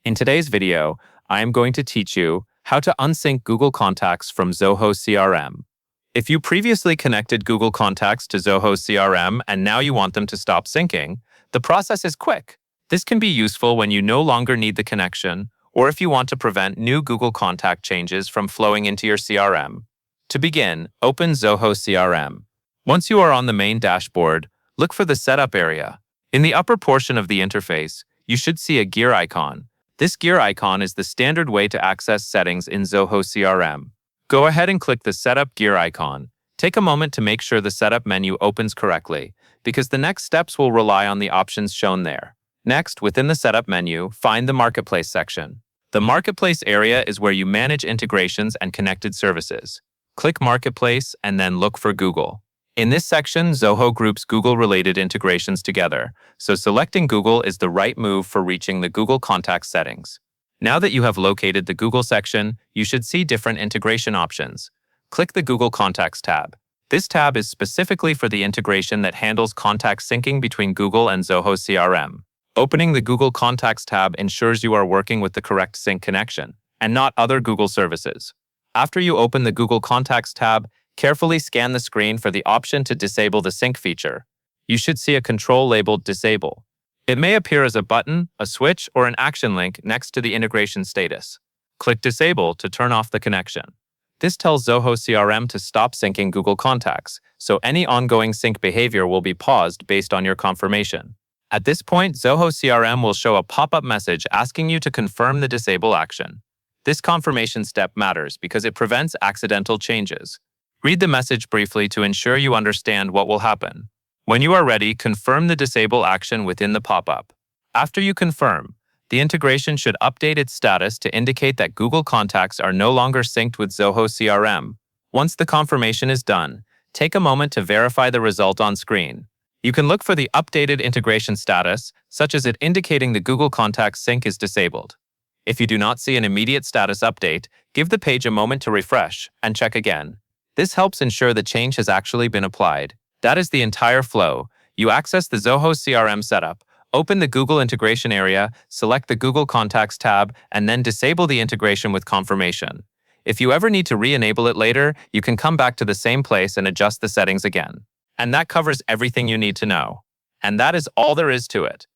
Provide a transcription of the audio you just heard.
In today's video, I am going to teach you how to unsync Google Contacts from Zoho CRM. If you previously connected Google Contacts to Zoho CRM and now you want them to stop syncing, the process is quick. This can be useful when you no longer need the connection or if you want to prevent new Google Contact changes from flowing into your CRM. To begin, open Zoho CRM. Once you are on the main dashboard, look for the Setup area. In the upper portion of the interface, you should see a gear icon. This gear icon is the standard way to access settings in Zoho CRM. Go ahead and click the Setup gear icon. Take a moment to make sure the Setup menu opens correctly, because the next steps will rely on the options shown there. Next, within the Setup menu, find the Marketplace section. The Marketplace area is where you manage integrations and connected services. Click Marketplace and then look for Google. In this section, Zoho groups Google-related integrations together, so selecting Google is the right move for reaching the Google Contacts settings. Now that you have located the Google section, you should see different integration options. Click the Google Contacts tab. This tab is specifically for the integration that handles contact syncing between Google and Zoho CRM. Opening the Google Contacts tab ensures you are working with the correct sync connection, and not other Google services. After you open the Google Contacts tab, carefully scan the screen for the option to disable the sync feature. You should see a control labeled Disable. It may appear as a button, a switch, or an action link next to the integration status. Click Disable to turn off the connection. This tells Zoho CRM to stop syncing Google Contacts, so any ongoing sync behavior will be paused based on your confirmation. At this point, Zoho CRM will show a pop-up message asking you to confirm the disable action. This confirmation step matters because it prevents accidental changes. Read the message briefly to ensure you understand what will happen. When you are ready, confirm the disable action within the pop-up. After you confirm, the integration should update its status to indicate that Google Contacts are no longer synced with Zoho CRM. Once the confirmation is done, take a moment to verify the result on screen. You can look for the updated integration status, such as it indicating the Google Contacts sync is disabled. If you do not see an immediate status update, give the page a moment to refresh and check again. This helps ensure the change has actually been applied. That is the entire flow. You access the Zoho CRM setup, open the Google integration area, select the Google Contacts tab, and then disable the integration with confirmation. If you ever need to re-enable it later, you can come back to the same place and adjust the settings again. And that covers everything you need to know. And that is all there is to it.